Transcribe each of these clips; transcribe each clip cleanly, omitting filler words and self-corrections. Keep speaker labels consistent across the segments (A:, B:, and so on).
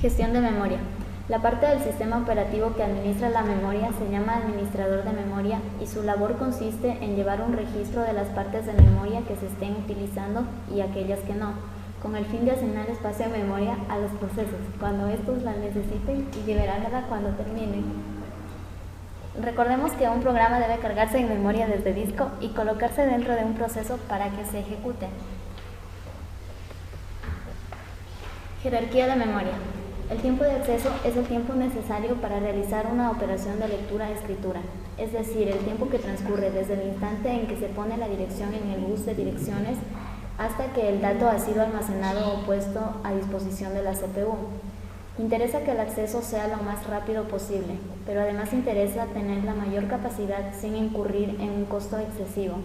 A: Gestión de memoria. La parte del sistema operativo que administra la memoria se llama administrador de memoria y su labor consiste en llevar un registro de las partes de memoria que se estén utilizando y aquellas que no, con el fin de asignar espacio de memoria a los procesos cuando estos la necesiten y liberarla cuando terminen. Recordemos que un programa debe cargarse en memoria desde disco y colocarse dentro de un proceso para que se ejecute. Jerarquía de memoria. El tiempo de acceso es el tiempo necesario para realizar una operación de lectura-escritura, es decir, el tiempo que transcurre desde el instante en que se pone la dirección en el bus de direcciones hasta que el dato ha sido almacenado o puesto a disposición de la CPU. Interesa que el acceso sea lo más rápido posible, pero además interesa tener la mayor capacidad sin incurrir en un costo excesivo.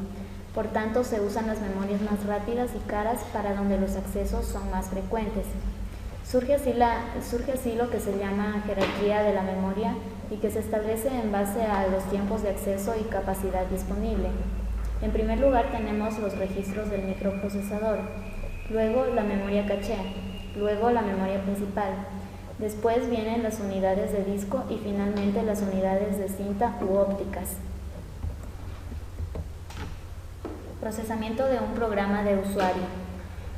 A: Por tanto, se usan las memorias más rápidas y caras para donde los accesos son más frecuentes. Surge así lo que se llama jerarquía de la memoria y que se establece en base a los tiempos de acceso y capacidad disponible. En primer lugar tenemos los registros del microprocesador, luego la memoria caché, luego la memoria principal. Después vienen las unidades de disco y finalmente las unidades de cinta u ópticas. Procesamiento de un programa de usuario.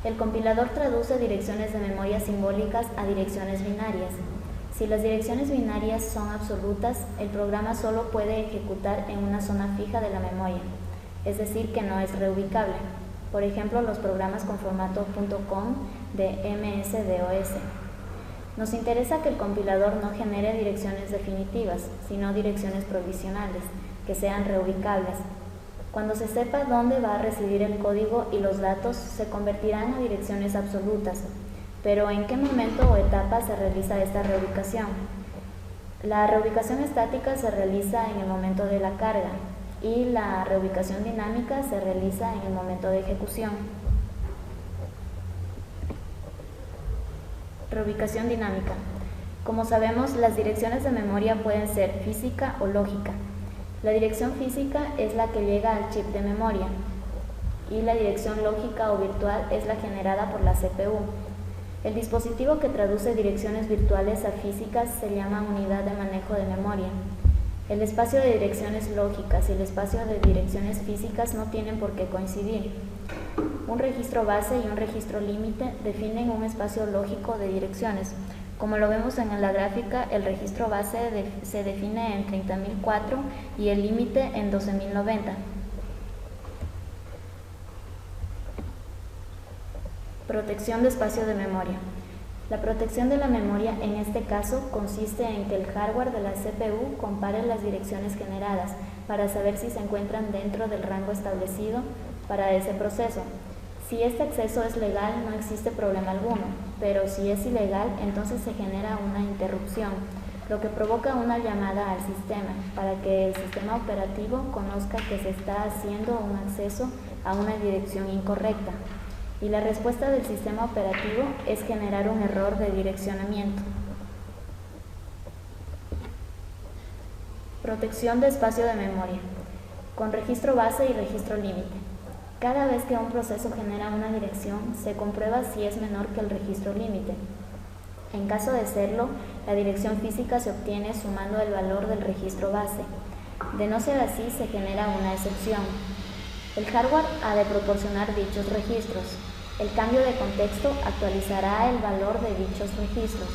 A: El compilador traduce direcciones de memoria simbólicas a direcciones binarias. Si las direcciones binarias son absolutas, el programa solo puede ejecutar en una zona fija de la memoria, es decir, que no es reubicable. Por ejemplo, los programas con formato .com de MS-DOS. Nos interesa que el compilador no genere direcciones definitivas, sino direcciones provisionales, que sean reubicables. Cuando se sepa dónde va a residir el código y los datos, se convertirán a direcciones absolutas. Pero ¿en qué momento o etapa se realiza esta reubicación? La reubicación estática se realiza en el momento de la carga y la reubicación dinámica se realiza en el momento de ejecución. Reubicación dinámica. Como sabemos, las direcciones de memoria pueden ser física o lógica. La dirección física es la que llega al chip de memoria y la dirección lógica o virtual es la generada por la CPU. El dispositivo que traduce direcciones virtuales a físicas se llama unidad de manejo de memoria. El espacio de direcciones lógicas y el espacio de direcciones físicas no tienen por qué coincidir. Un registro base y un registro límite definen un espacio lógico de direcciones. Como lo vemos en la gráfica, el registro base se define en 30.004 y el límite en 12.090. Protección de espacio de memoria. La protección de la memoria en este caso consiste en que el hardware de la CPU compare las direcciones generadas para saber si se encuentran dentro del rango establecido para ese proceso. Si este acceso es legal, no existe problema alguno, pero si es ilegal, entonces se genera una interrupción, lo que provoca una llamada al sistema para que el sistema operativo conozca que se está haciendo un acceso a una dirección incorrecta. Y la respuesta del sistema operativo es generar un error de direccionamiento. Protección de espacio de memoria, con registro base y registro límite. Cada vez que un proceso genera una dirección, se comprueba si es menor que el registro límite. En caso de serlo, la dirección física se obtiene sumando el valor del registro base. De no ser así, se genera una excepción. El hardware ha de proporcionar dichos registros. El cambio de contexto actualizará el valor de dichos registros.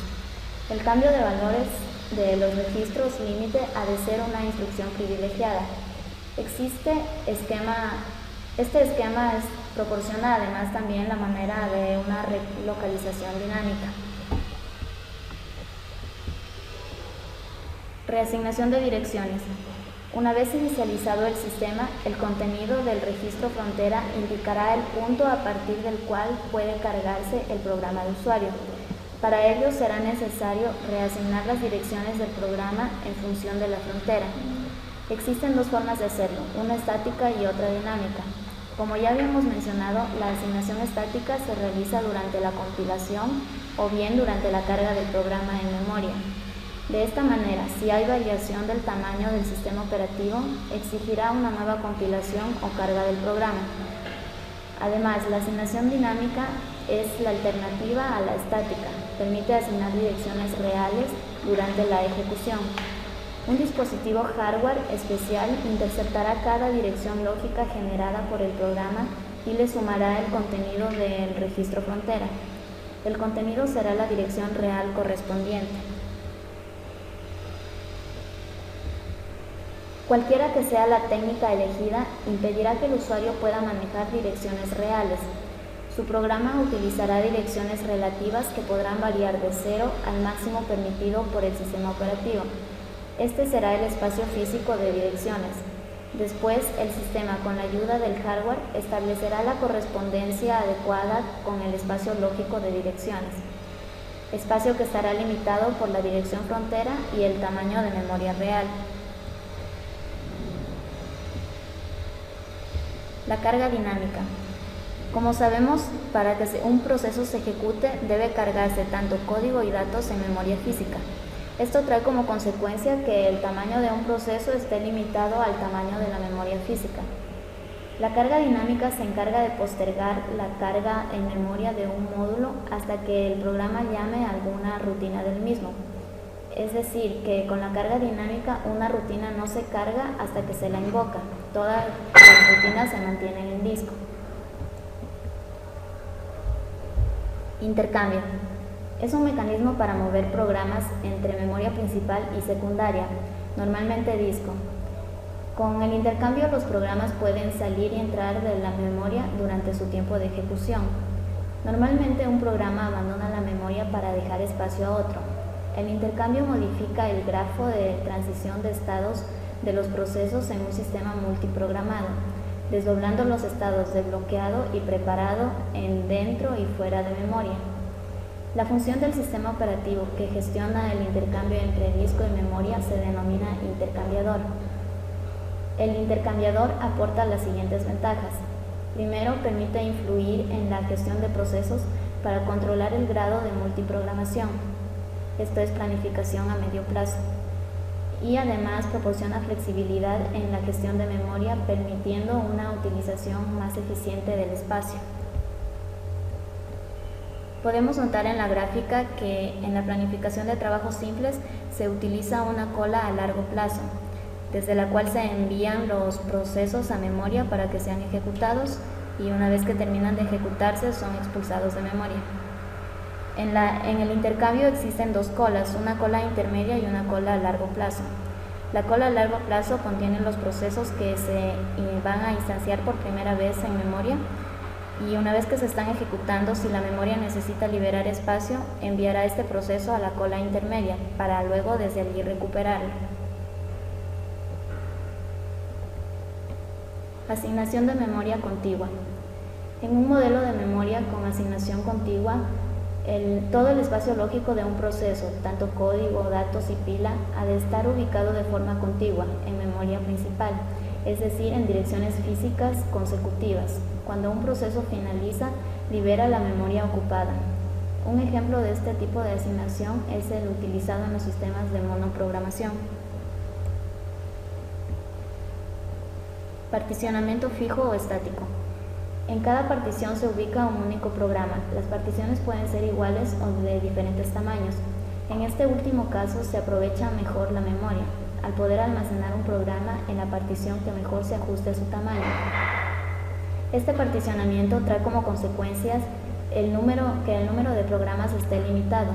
A: El cambio de valores de los registros límite ha de ser una instrucción privilegiada. Este esquema proporciona además también la manera de una relocalización dinámica. Reasignación de direcciones. Una vez inicializado el sistema, el contenido del registro frontera indicará el punto a partir del cual puede cargarse el programa de usuario. Para ello será necesario reasignar las direcciones del programa en función de la frontera. Existen dos formas de hacerlo, una estática y otra dinámica. Como ya habíamos mencionado, la asignación estática se realiza durante la compilación o bien durante la carga del programa en memoria. De esta manera, si hay variación del tamaño del sistema operativo, exigirá una nueva compilación o carga del programa. Además, la asignación dinámica es la alternativa a la estática. Permite asignar direcciones reales durante la ejecución. Un dispositivo hardware especial interceptará cada dirección lógica generada por el programa y le sumará el contenido del registro frontera. El contenido será la dirección real correspondiente. Cualquiera que sea la técnica elegida, impedirá que el usuario pueda manejar direcciones reales. Su programa utilizará direcciones relativas que podrán variar de 0 al máximo permitido por el sistema operativo. Este será el espacio físico de direcciones. Después, el sistema, con la ayuda del hardware, establecerá la correspondencia adecuada con el espacio lógico de direcciones, espacio que estará limitado por la dirección frontera y el tamaño de memoria real. La carga dinámica. Como sabemos, para que un proceso se ejecute, debe cargarse tanto código y datos en memoria física. Esto trae como consecuencia que el tamaño de un proceso esté limitado al tamaño de la memoria física. La carga dinámica se encarga de postergar la carga en memoria de un módulo hasta que el programa llame a alguna rutina del mismo. Es decir, que con la carga dinámica una rutina no se carga hasta que se la invoca. Todas las rutinas se mantienen en disco. Intercambio. Es un mecanismo para mover programas entre memoria principal y secundaria, normalmente disco. Con el intercambio, los programas pueden salir y entrar de la memoria durante su tiempo de ejecución. Normalmente un programa abandona la memoria para dejar espacio a otro. El intercambio modifica el grafo de transición de estados de los procesos en un sistema multiprogramado, desdoblando los estados de bloqueado y preparado en dentro y fuera de memoria. La función del sistema operativo que gestiona el intercambio entre disco y memoria se denomina intercambiador. El intercambiador aporta las siguientes ventajas. Primero, permite influir en la gestión de procesos para controlar el grado de multiprogramación. Esto es planificación a medio plazo. Y además proporciona flexibilidad en la gestión de memoria, permitiendo una utilización más eficiente del espacio. Podemos notar en la gráfica que en la planificación de trabajos simples se utiliza una cola a largo plazo, desde la cual se envían los procesos a memoria para que sean ejecutados y una vez que terminan de ejecutarse son expulsados de memoria. En el intercambio existen dos colas, una cola intermedia y una cola a largo plazo. La cola a largo plazo contiene los procesos que se van a instanciar por primera vez en memoria y una vez que se están ejecutando, si la memoria necesita liberar espacio, enviará este proceso a la cola intermedia para luego desde allí recuperarlo. Asignación de memoria contigua. En un modelo de memoria con asignación contigua, todo el espacio lógico de un proceso, tanto código, datos y pila, ha de estar ubicado de forma contigua en memoria principal, es decir, en direcciones físicas consecutivas. Cuando un proceso finaliza, libera la memoria ocupada. Un ejemplo de este tipo de asignación es el utilizado en los sistemas de monoprogramación. Particionamiento fijo o estático. En cada partición se ubica un único programa. Las particiones pueden ser iguales o de diferentes tamaños. En este último caso se aprovecha mejor la memoria, al poder almacenar un programa en la partición que mejor se ajuste a su tamaño. Este particionamiento trae como consecuencias que el número de programas esté limitado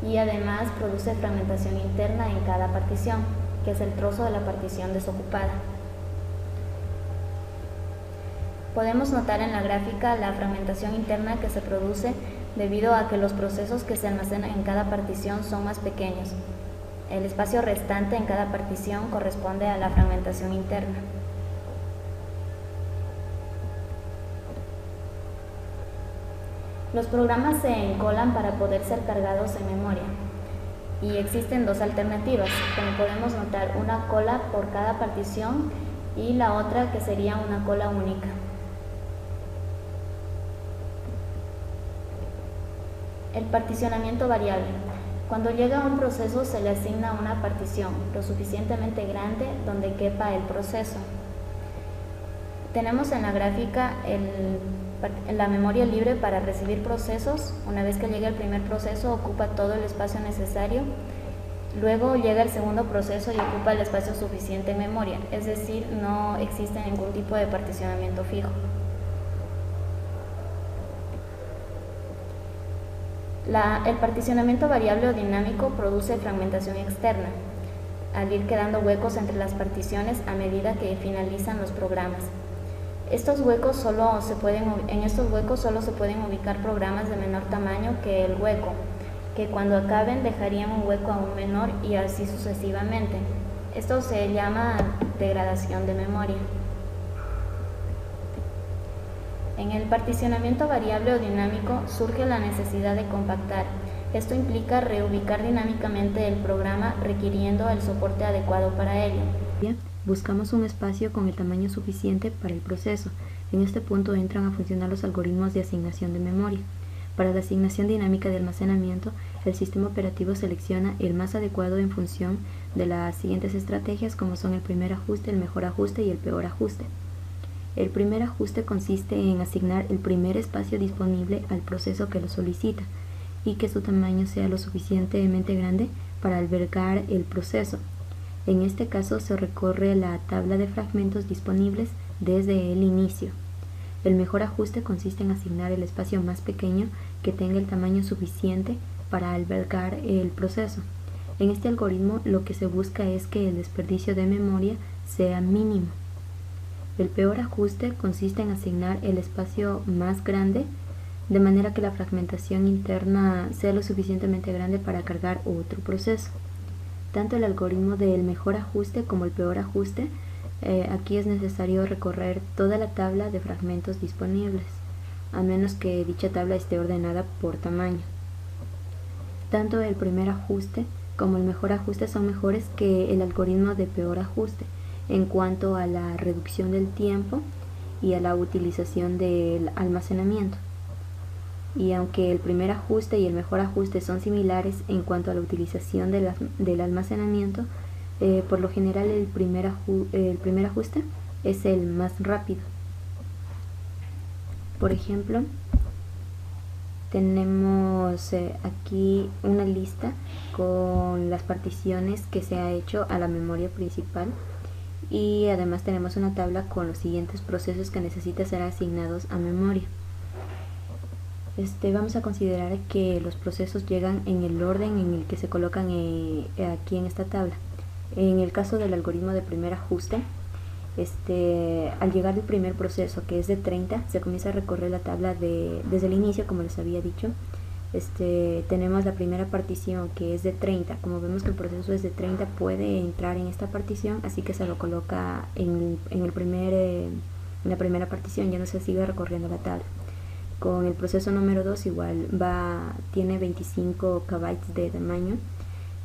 A: y además produce fragmentación interna en cada partición, que es el trozo de la partición desocupada. Podemos notar en la gráfica la fragmentación interna que se produce debido a que los procesos que se almacenan en cada partición son más pequeños. El espacio restante en cada partición corresponde a la fragmentación interna. Los programas se encolan para poder ser cargados en memoria y existen dos alternativas, como podemos notar, una cola por cada partición y la otra que sería una cola única. El particionamiento variable. Cuando llega un proceso se le asigna una partición lo suficientemente grande donde quepa el proceso. Tenemos en la gráfica La memoria libre para recibir procesos, una vez que llega el primer proceso, ocupa todo el espacio necesario. Luego llega el segundo proceso y ocupa el espacio suficiente en memoria, es decir, no existe ningún tipo de particionamiento fijo. El particionamiento variable o dinámico produce fragmentación externa, al ir quedando huecos entre las particiones a medida que finalizan los programas. En estos huecos solo se pueden ubicar programas de menor tamaño que el hueco, que cuando acaben dejarían un hueco aún menor y así sucesivamente. Esto se llama degradación de memoria. En el particionamiento variable o dinámico surge la necesidad de compactar. Esto implica reubicar dinámicamente el programa requiriendo el soporte adecuado para ello.
B: Buscamos un espacio con el tamaño suficiente para el proceso. En este punto entran a funcionar los algoritmos de asignación de memoria. Para la asignación dinámica de almacenamiento, el sistema operativo selecciona el más adecuado en función de las siguientes estrategias, como son el primer ajuste, el mejor ajuste y el peor ajuste. El primer ajuste consiste en asignar el primer espacio disponible al proceso que lo solicita y que su tamaño sea lo suficientemente grande para albergar el proceso. En este caso se recorre la tabla de fragmentos disponibles desde el inicio. El mejor ajuste consiste en asignar el espacio más pequeño que tenga el tamaño suficiente para albergar el proceso. En este algoritmo lo que se busca es que el desperdicio de memoria sea mínimo. El peor ajuste consiste en asignar el espacio más grande de manera que la fragmentación interna sea lo suficientemente grande para cargar otro proceso. Tanto el algoritmo del mejor ajuste como el peor ajuste, aquí es necesario recorrer toda la tabla de fragmentos disponibles, a menos que dicha tabla esté ordenada por tamaño. Tanto el primer ajuste como el mejor ajuste son mejores que el algoritmo de peor ajuste en cuanto a la reducción del tiempo y a la utilización del almacenamiento. Y aunque el primer ajuste y el mejor ajuste son similares en cuanto a la utilización del almacenamiento, por lo general el primer ajuste es el más rápido. Por ejemplo, tenemos aquí una lista con las particiones que se ha hecho a la memoria principal y además tenemos una tabla con los siguientes procesos que necesitan ser asignados a memoria. Vamos a considerar que los procesos llegan en el orden en el que se colocan aquí en esta tabla. En el caso del algoritmo de primer ajuste, al llegar el primer proceso, que es de 30, se comienza a recorrer la tabla desde el inicio, como les había dicho. Tenemos la primera partición, que es de 30. Como vemos que el proceso es de 30, puede entrar en esta partición, así que se lo coloca en la primera partición, ya no se sigue recorriendo la tabla. Con el proceso número 2 igual tiene 25 KB de tamaño.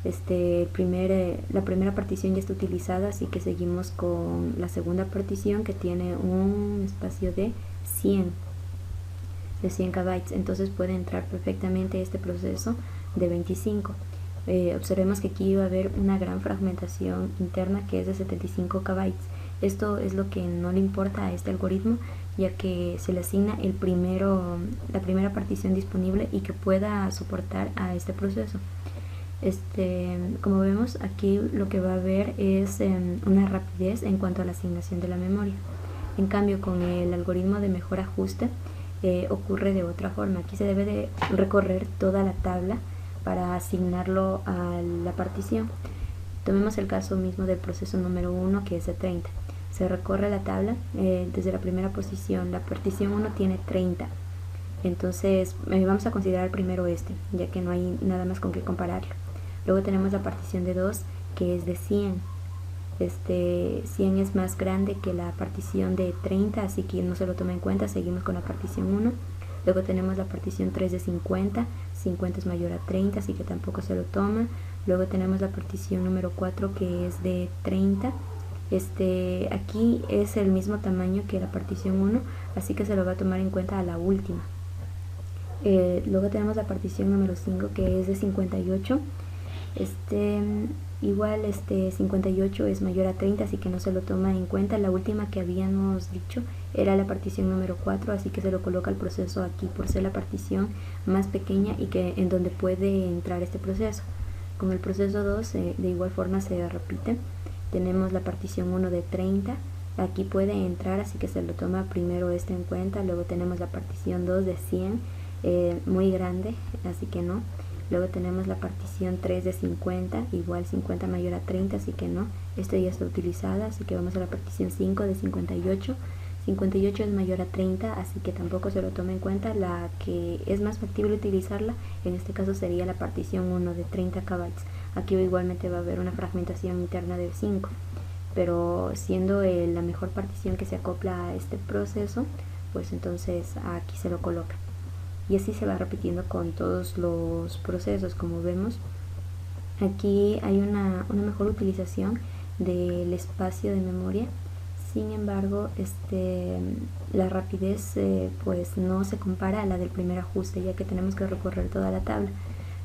B: La primera partición ya está utilizada, así que seguimos con la segunda partición, que tiene un espacio de 100 KB. Entonces puede entrar perfectamente este proceso de 25. Observemos que aquí va a haber una gran fragmentación interna que es de 75 KB. Esto es lo que no le importa a este algoritmo, ya que se le asigna la primera partición disponible y que pueda soportar a este proceso. Como vemos, aquí lo que va a haber es una rapidez en cuanto a la asignación de la memoria. En cambio, con el algoritmo de mejor ajuste ocurre de otra forma. Aquí se debe de recorrer toda la tabla para asignarlo a la partición. Tomemos el caso mismo del proceso número 1, que es de 30. Se recorre la tabla desde la primera posición. La partición 1 tiene 30. Entonces vamos a considerar primero ya que no hay nada más con qué compararlo. Luego tenemos la partición de 2, que es de 100. 100 es más grande que la partición de 30, así que no se lo toma en cuenta. Seguimos con la partición 1. Luego tenemos la partición 3 de 50. 50 es mayor a 30, así que tampoco se lo toma. Luego tenemos la partición número 4, que es de 30. Aquí es el mismo tamaño que la partición 1, así que se lo va a tomar en cuenta a la última. Luego tenemos la partición número 5, que es de 58. Igual 58 es mayor a 30, así que no se lo toma en cuenta. La última que habíamos dicho era la partición número 4, así que se lo coloca el proceso aquí por ser la partición más pequeña y que en donde puede entrar este proceso. Con el proceso 2 de igual forma se repite. Tenemos la partición 1 de 30, aquí puede entrar, así que se lo toma primero este en cuenta. Luego tenemos la partición 2 de 100, muy grande, así que no. Luego tenemos la partición 3 de 50, igual 50 mayor a 30, así que no. Esto ya está utilizada, así que vamos a la partición 5 de 58. 58 es mayor a 30, así que tampoco se lo toma en cuenta. La que es más factible utilizarla, en este caso sería la partición 1 de 30 KB. Aquí igualmente va a haber una fragmentación interna de 5, pero siendo la mejor partición que se acopla a este proceso, pues entonces aquí se lo coloca. Y así se va repitiendo con todos los procesos. Como vemos, aquí hay una mejor utilización del espacio de memoria. Sin embargo, la rapidez pues no se compara a la del primer ajuste, ya que tenemos que recorrer toda la tabla.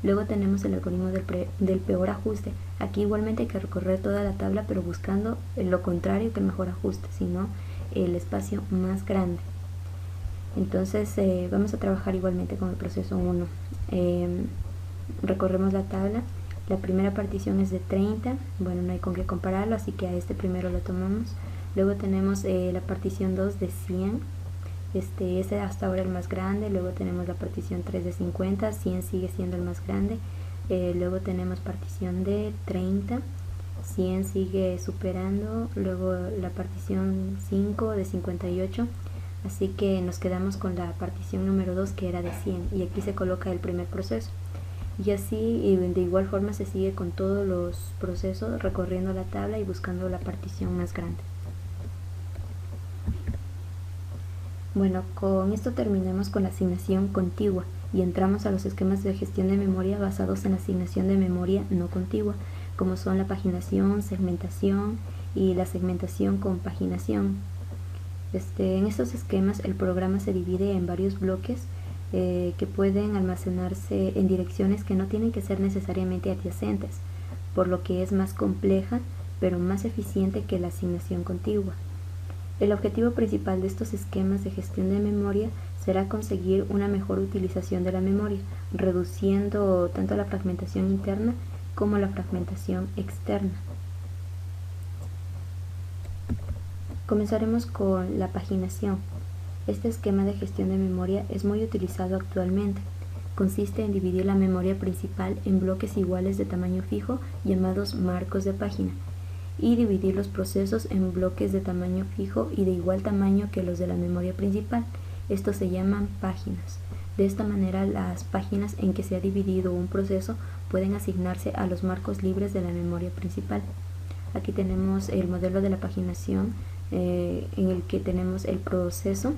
B: Luego tenemos el algoritmo del peor ajuste. Aquí igualmente hay que recorrer toda la tabla, pero buscando lo contrario que el mejor ajuste, sino el espacio más grande. Entonces vamos a trabajar igualmente con el proceso 1. Recorremos la tabla. La primera partición es de 30, bueno, no hay con qué compararlo, así que a este primero lo tomamos. Luego tenemos la partición 2 de 100, este es hasta ahora el más grande. Luego tenemos la partición 3 de 50, 100 sigue siendo el más grande. Luego tenemos partición de 30, 100 sigue superando. Luego la partición 5 de 58, así que nos quedamos con la partición número 2, que era de 100, y aquí se coloca el primer proceso. Y así, y de igual forma se sigue con todos los procesos, recorriendo la tabla y buscando la partición más grande. Bueno, con esto terminamos con la asignación contigua y entramos a los esquemas de gestión de memoria basados en la asignación de memoria no contigua, como son la paginación, segmentación y la segmentación con paginación. En estos esquemas el programa se divide en varios bloques que pueden almacenarse en direcciones que no tienen que ser necesariamente adyacentes, por lo que es más compleja pero más eficiente que la asignación contigua. El objetivo principal de estos esquemas de gestión de memoria será conseguir una mejor utilización de la memoria, reduciendo tanto la fragmentación interna como la fragmentación externa. Comenzaremos con la paginación. Este esquema de gestión de memoria es muy utilizado actualmente. Consiste en dividir la memoria principal en bloques iguales de tamaño fijo, llamados marcos de página, y dividir los procesos en bloques de tamaño fijo y de igual tamaño que los de la memoria principal. Estos se llaman páginas. De esta manera, las páginas en que se ha dividido un proceso pueden asignarse a los marcos libres de la memoria principal. Aquí tenemos el modelo de la paginación en el que tenemos el proceso.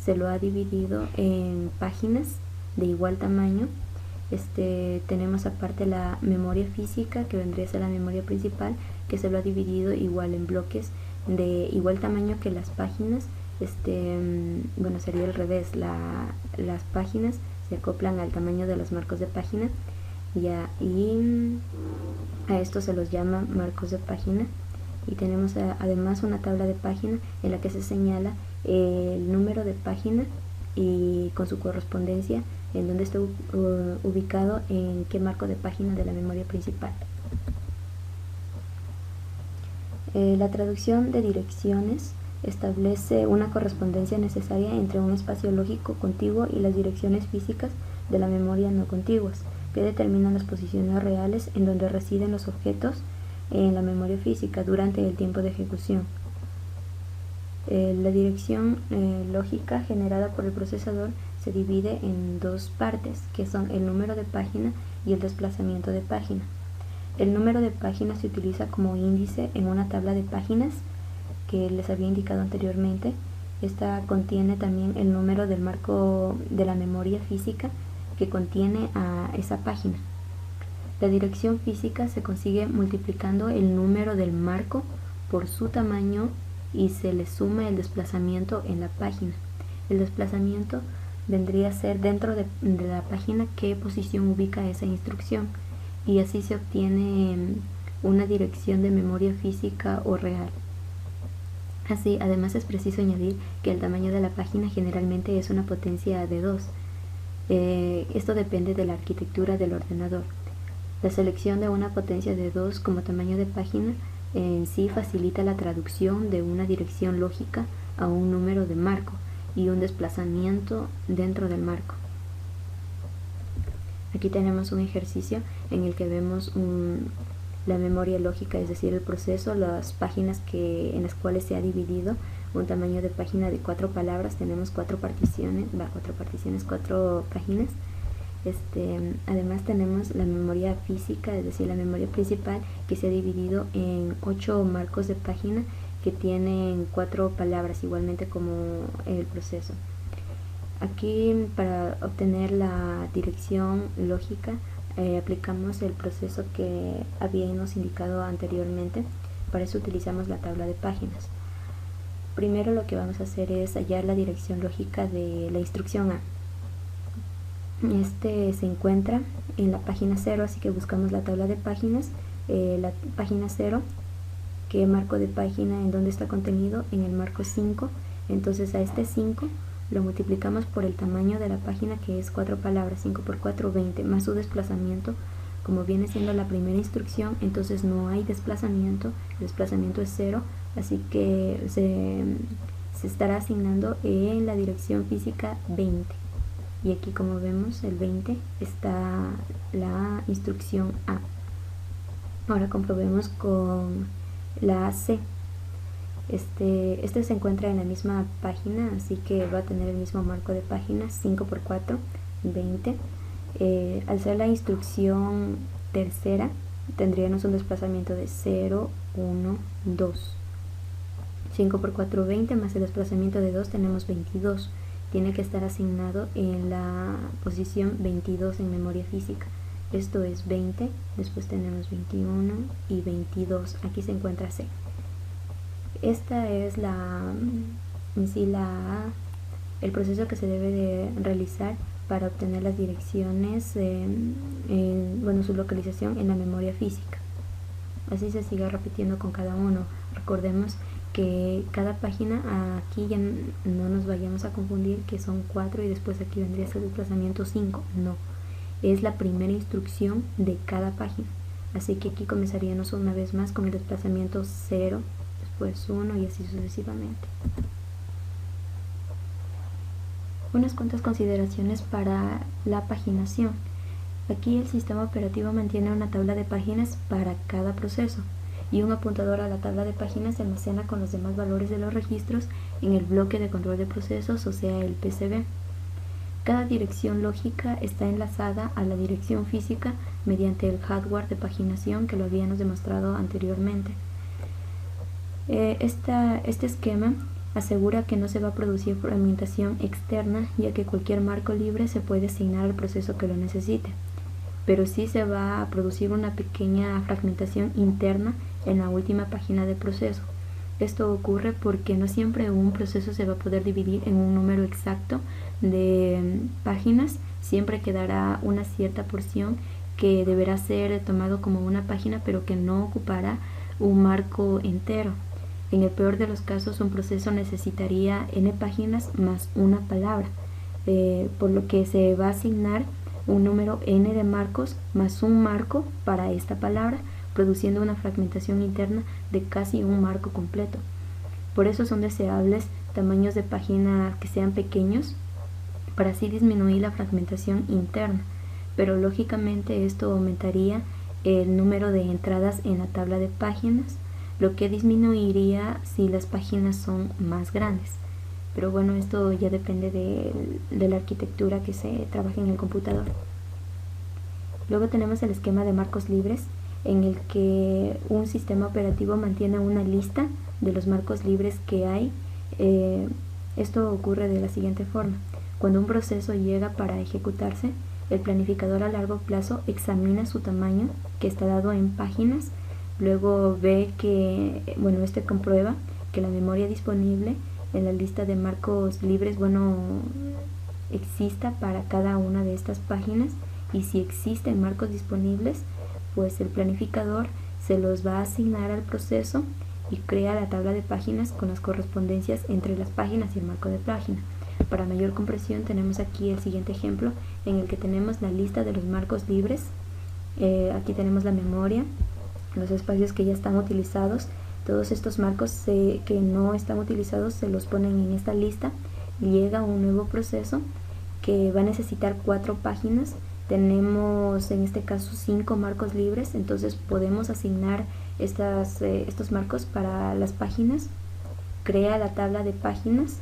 B: Se lo ha dividido en páginas de igual tamaño. Tenemos aparte la memoria física, que vendría a ser la memoria principal, que se lo ha dividido igual en bloques de igual tamaño que las páginas. Bueno, sería al revés, las páginas se acoplan al tamaño de los marcos de página, y a esto se los llama marcos de página. Y tenemos además una tabla de página en la que se señala el número de página y con su correspondencia en donde está ubicado en qué marco de página de la memoria principal. La traducción de direcciones establece una correspondencia necesaria entre un espacio lógico contiguo y las direcciones físicas de la memoria no contiguas, que determinan las posiciones reales en donde residen los objetos en la memoria física durante el tiempo de ejecución. La dirección lógica generada por el procesador se divide en dos partes, que son el número de página y el desplazamiento de página. El número de página se utiliza como índice en una tabla de páginas que les había indicado anteriormente. Esta contiene también el número del marco de la memoria física que contiene a esa página. La dirección física se consigue multiplicando el número del marco por su tamaño y se le suma el desplazamiento en la página. El desplazamiento vendría a ser dentro de la página qué posición ubica esa instrucción, y así se obtiene una dirección de memoria física o real. Así, además es preciso añadir que el tamaño de la página generalmente es una potencia de 2. Esto depende de la arquitectura del ordenador. La selección de una potencia de 2 como tamaño de página en sí facilita la traducción de una dirección lógica a un número de marco y un desplazamiento dentro del marco. Aquí tenemos un ejercicio en el que vemos la memoria lógica, es decir, el proceso, las páginas en las cuales se ha dividido un tamaño de página de 4 palabras. Tenemos 4 particiones, 4 páginas. Además tenemos la memoria física, es decir, la memoria principal, que se ha dividido en 8 marcos de página que tienen 4 palabras, igualmente como el proceso. Aquí, para obtener la dirección lógica, aplicamos el proceso que habíamos indicado anteriormente. Para eso utilizamos la tabla de páginas. Primero lo que vamos a hacer es hallar la dirección lógica de la instrucción A. Se encuentra en la página 0, así que buscamos la tabla de páginas, la página 0, ¿qué marco de página en dónde está contenido? En el marco 5. Entonces a este 5 lo multiplicamos por el tamaño de la página, que es 4 palabras, 5 por 4, 20, más su desplazamiento, como viene siendo la primera instrucción, entonces no hay desplazamiento, el desplazamiento es 0, así que se estará asignando en la dirección física 20. Y aquí, como vemos, el 20 está la instrucción A. Ahora comprobemos con la C. Este se encuentra en la misma página, así que va a tener el mismo marco de páginas, 5 por 4, 20. Al ser la instrucción tercera, tendríamos un desplazamiento de 0, 1, 2. 5 por 4, 20, más el desplazamiento de 2, tenemos 22. Tiene que estar asignado en la posición 22 en memoria física. Esto es 20, después tenemos 21 y 22. Aquí se encuentra C. Esta es el proceso que se debe de realizar para obtener las direcciones, su localización en la memoria física. Así se sigue repitiendo con cada uno. Recordemos que cada página, aquí ya no nos vayamos a confundir que son 4 y después aquí vendría ese desplazamiento 5. No, es la primera instrucción de cada página. Así que aquí comenzaríamos una vez más con el desplazamiento 0, después 1 y así sucesivamente. Unas cuantas consideraciones para la paginación. Aquí el sistema operativo mantiene una tabla de páginas para cada proceso y un apuntador a la tabla de páginas se almacena con los demás valores de los registros en el bloque de control de procesos, o sea, el PCB. Cada dirección lógica está enlazada a la dirección física mediante el hardware de paginación que lo habíamos demostrado anteriormente. Este esquema asegura que no se va a producir fragmentación externa, ya que cualquier marco libre se puede asignar al proceso que lo necesite, pero sí se va a producir una pequeña fragmentación interna en la última página del proceso. Esto ocurre porque no siempre un proceso se va a poder dividir en un número exacto de páginas, siempre quedará una cierta porción que deberá ser tomado como una página, pero que no ocupará un marco entero. En el peor de los casos, un proceso necesitaría n páginas más una palabra, por lo que se va a asignar un número n de marcos más un marco para esta palabra, produciendo una fragmentación interna de casi un marco completo. Por eso son deseables tamaños de página que sean pequeños, para así disminuir la fragmentación interna, pero lógicamente esto aumentaría el número de entradas en la tabla de páginas, lo que disminuiría si las páginas son más grandes. Pero bueno, esto ya depende de la arquitectura que se trabaje en el computador. Luego tenemos el esquema de marcos libres, en el que un sistema operativo mantiene una lista de los marcos libres que hay. Esto ocurre de la siguiente forma. Cuando un proceso llega para ejecutarse, el planificador a largo plazo examina su tamaño, que está dado en páginas. Luego ve que, comprueba que la memoria disponible en la lista de marcos libres, exista para cada una de estas páginas, y si existen marcos disponibles, pues el planificador se los va a asignar al proceso y crea la tabla de páginas con las correspondencias entre las páginas y el marco de página. Para mayor comprensión tenemos aquí el siguiente ejemplo en el que tenemos la lista de los marcos libres. Aquí tenemos la memoria, los espacios que ya están utilizados. Todos estos marcos que no están utilizados se los ponen en esta lista. Llega un nuevo proceso que va a necesitar 4 páginas. Tenemos en este caso 5 marcos libres, entonces podemos asignar estos marcos para las páginas. Crea la tabla de páginas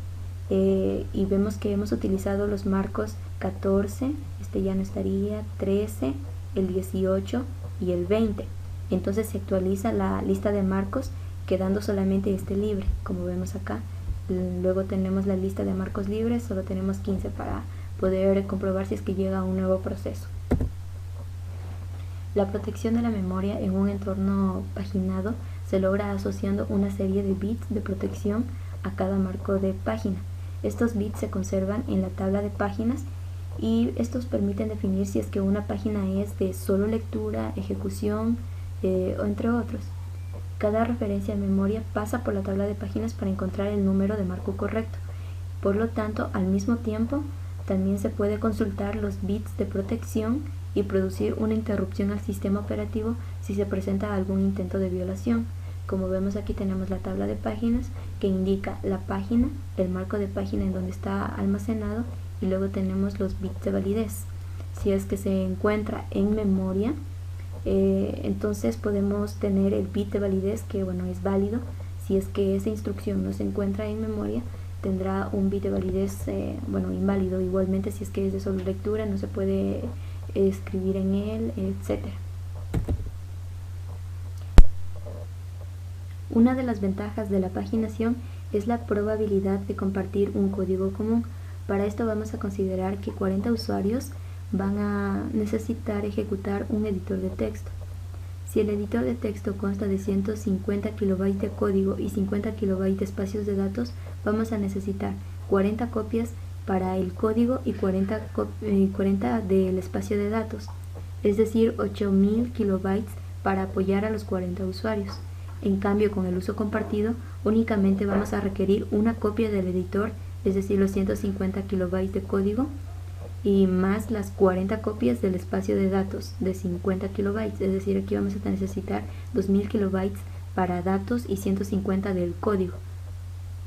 B: y vemos que hemos utilizado los marcos 14, este ya no estaría, 13, el 18 y el 20. Entonces se actualiza la lista de marcos quedando solamente este libre, como vemos acá. Luego tenemos la lista de marcos libres, solo tenemos 15 para poder comprobar si es que llega un nuevo proceso. La protección de la memoria en un entorno paginado se logra asociando una serie de bits de protección a cada marco de página. Estos bits se conservan en la tabla de páginas y estos permiten definir si es que una página es de solo lectura, ejecución o entre otros. Cada referencia a memoria pasa por la tabla de páginas para encontrar el número de marco correcto. Por lo tanto, al mismo tiempo, también se puede consultar los bits de protección y producir una interrupción al sistema operativo si se presenta algún intento de violación. Como vemos aquí tenemos la tabla de páginas que indica la página, el marco de página en donde está almacenado y luego tenemos los bits de validez. Si es que se encuentra en memoria, entonces podemos tener el bit de validez que es válido. Si es que esa instrucción no se encuentra en memoria, tendrá un bit de validez inválido. Igualmente si es que es de solo lectura, no se puede escribir en él, etc. Una de las ventajas de la paginación es la probabilidad de compartir un código común. Para esto vamos a considerar que 40 usuarios van a necesitar ejecutar un editor de texto. Si el editor de texto consta de 150 kilobytes de código y 50 kilobytes de espacios de datos, vamos a necesitar 40 copias para el código y 40 del espacio de datos, es decir, 8000 kilobytes para apoyar a los 40 usuarios. En cambio, con el uso compartido, únicamente vamos a requerir una copia del editor, es decir, los 150 kilobytes de código y más las 40 copias del espacio de datos de 50 kilobytes, es decir, aquí vamos a necesitar 2000 kilobytes para datos y 150 del código,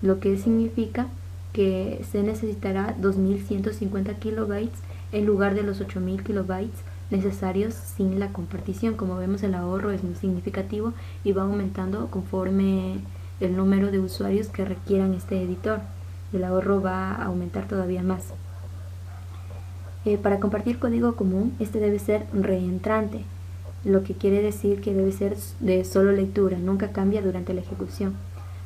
B: lo que significa que se necesitará 2150 kilobytes en lugar de los 8000 kilobytes necesarios sin la compartición. Como vemos, el ahorro es muy significativo y va aumentando conforme el número de usuarios que requieran este editor. El ahorro va a aumentar todavía más. Para compartir código común, este debe ser reentrante, lo que quiere decir que debe ser de solo lectura, nunca cambia durante la ejecución.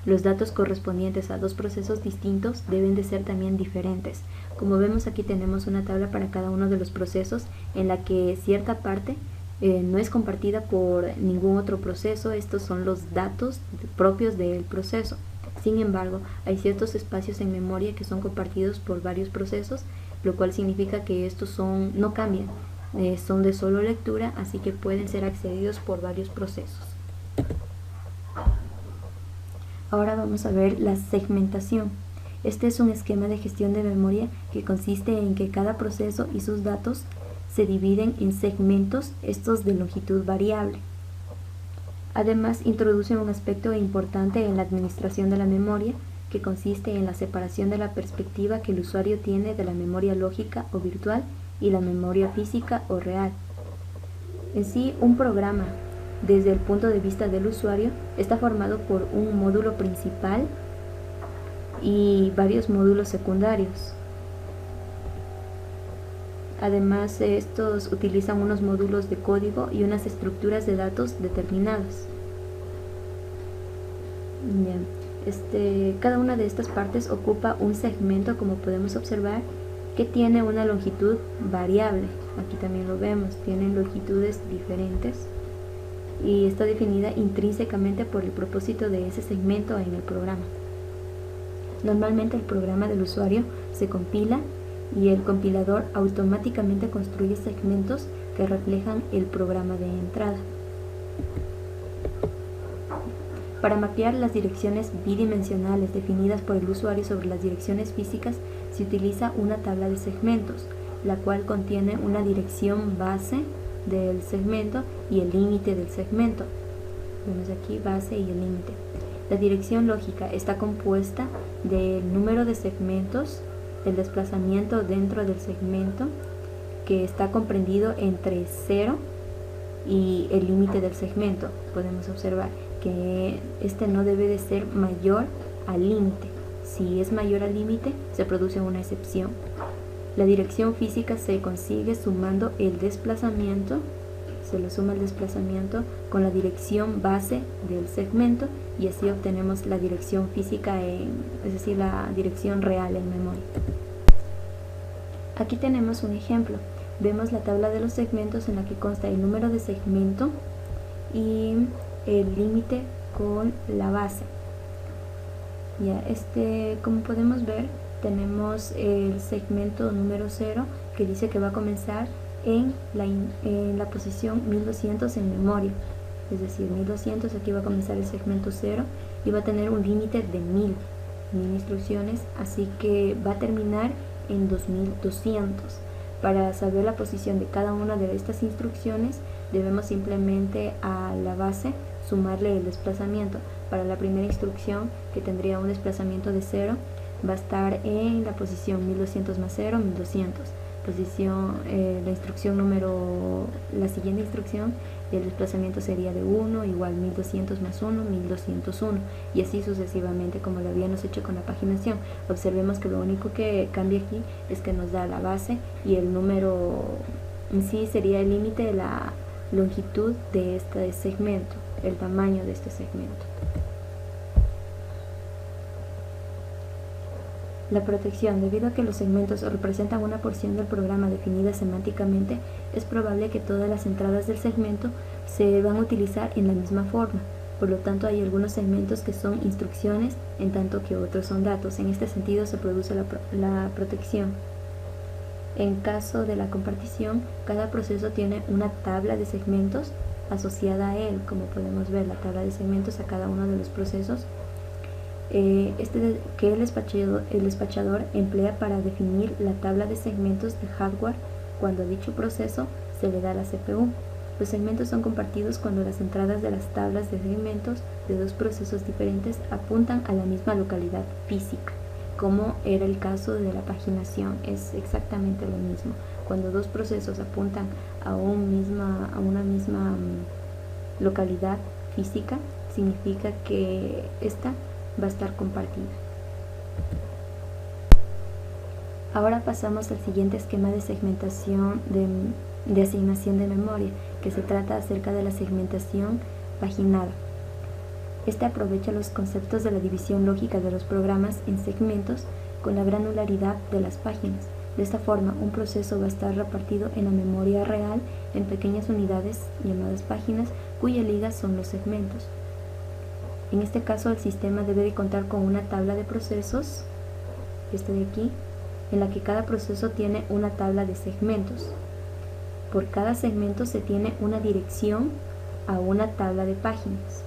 B: Los datos correspondientes a dos procesos distintos deben de ser también diferentes. Como vemos, aquí tenemos una tabla para cada uno de los procesos en la que cierta parte no es compartida por ningún otro proceso. Estos son los datos propios del proceso. Sin embargo, hay ciertos espacios en memoria que son compartidos por varios procesos, lo cual significa que estos no cambian, son de solo lectura, así que pueden ser accedidos por varios procesos. Ahora vamos a ver la segmentación. Este es un esquema de gestión de memoria que consiste en que cada proceso y sus datos se dividen en segmentos, estos de longitud variable. Además, introduce un aspecto importante en la administración de la memoria, que consiste en la separación de la perspectiva que el usuario tiene de la memoria lógica o virtual y la memoria física o real. En sí, un programa, desde el punto de vista del usuario, está formado por un módulo principal y varios módulos secundarios. Además, estos utilizan unos módulos de código y unas estructuras de datos determinadas. Bien. Cada una de estas partes ocupa un segmento, como podemos observar, que tiene una longitud variable. Aquí también lo vemos, tienen longitudes diferentes y está definida intrínsecamente por el propósito de ese segmento en el programa. Normalmente el programa del usuario se compila y el compilador automáticamente construye segmentos que reflejan el programa de entrada. Para mapear las direcciones bidimensionales definidas por el usuario sobre las direcciones físicas, se utiliza una tabla de segmentos, la cual contiene una dirección base del segmento y el límite del segmento. Vemos aquí base y el límite. La dirección lógica está compuesta del número de segmentos, el desplazamiento dentro del segmento, que está comprendido entre 0 y el límite del segmento. Podemos observar que este no debe de ser mayor al límite. Si es mayor al límite, se produce una excepción. La dirección física se consigue sumando el desplazamiento, se le suma el desplazamiento con la dirección base del segmento y así obtenemos la dirección física, es decir, la dirección real en memoria. Aquí tenemos un ejemplo. Vemos la tabla de los segmentos en la que consta el número de segmento y el límite con la base. Ya, como podemos ver, tenemos el segmento número 0 que dice que va a comenzar en la posición 1200 en memoria, es decir, 1200, aquí va a comenzar el segmento 0 y va a tener un límite de 1000 instrucciones, así que va a terminar en 2200. Para saber la posición de cada una de estas instrucciones, debemos simplemente a la base sumarle el desplazamiento. Para la primera instrucción, que tendría un desplazamiento de 0, va a estar en la posición 1200 más 0, 1200. La siguiente instrucción, el desplazamiento sería de 1, igual 1200 más 1, 1201, y así sucesivamente, como lo habíamos hecho con la paginación. Observemos que lo único que cambia aquí es que nos da la base y el número en sí sería el límite de la longitud de este segmento, el tamaño de este segmento. La protección. Debido a que los segmentos representan una porción del programa definida semánticamente, es probable que todas las entradas del segmento se van a utilizar en la misma forma. Por lo tanto, hay algunos segmentos que son instrucciones, en tanto que otros son datos. En este sentido se produce la protección. En caso de la compartición, cada proceso tiene una tabla de segmentos asociada a él. Como podemos ver, la tabla de segmentos a cada uno de los procesos que el despachador emplea para definir la tabla de segmentos de hardware cuando a dicho proceso se le da a la CPU. Los segmentos son compartidos cuando las entradas de las tablas de segmentos de dos procesos diferentes apuntan a la misma localidad física, como era el caso de la paginación. Es exactamente lo mismo. Cuando dos procesos apuntan a una misma localidad física, significa que esta va a estar compartida. Ahora pasamos al siguiente esquema de segmentación de asignación de memoria, que se trata acerca de la segmentación paginada. Este aprovecha los conceptos de la división lógica de los programas en segmentos con la granularidad de las páginas. De esta forma, un proceso va a estar repartido en la memoria real en pequeñas unidades llamadas páginas, cuyas ligas son los segmentos. En este caso, el sistema debe de contar con una tabla de procesos, de aquí, en la que cada proceso tiene una tabla de segmentos. Por cada segmento se tiene una dirección a una tabla de páginas,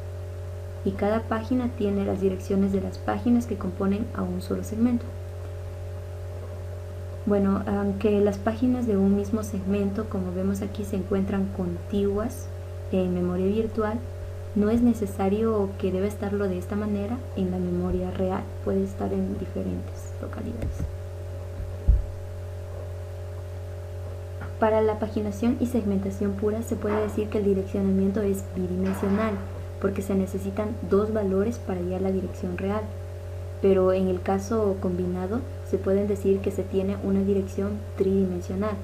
B: y cada página tiene las direcciones de las páginas que componen a un solo segmento. Bueno, aunque las páginas de un mismo segmento, como vemos aquí, se encuentran contiguas en memoria virtual, no es necesario que debe estarlo de esta manera en la memoria real, puede estar en diferentes localidades. Para la paginación y segmentación pura se puede decir que el direccionamiento es bidimensional, porque se necesitan dos valores para hallar la dirección real. Pero en el caso combinado se puede decir que se tiene una dirección tridimensional,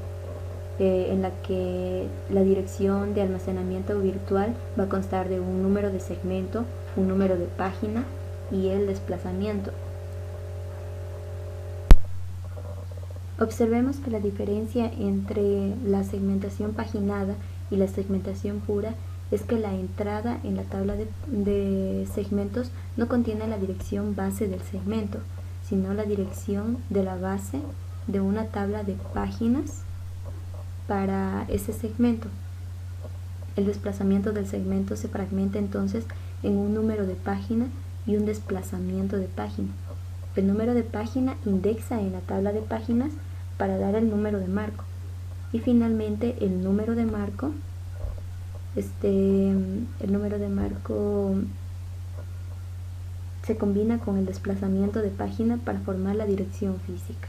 B: en la que la dirección de almacenamiento virtual va a constar de un número de segmento, un número de página y el desplazamiento. Observemos que la diferencia entre la segmentación paginada y la segmentación pura es que la entrada en la tabla de segmentos no contiene la dirección base del segmento, sino la dirección de la base de una tabla de páginas para ese segmento. El desplazamiento del segmento se fragmenta entonces en un número de página y un desplazamiento de página. El número de página indexa en la tabla de páginas para dar el número de marco. Y finalmente el número de marco se combina con el desplazamiento de página para formar la dirección física.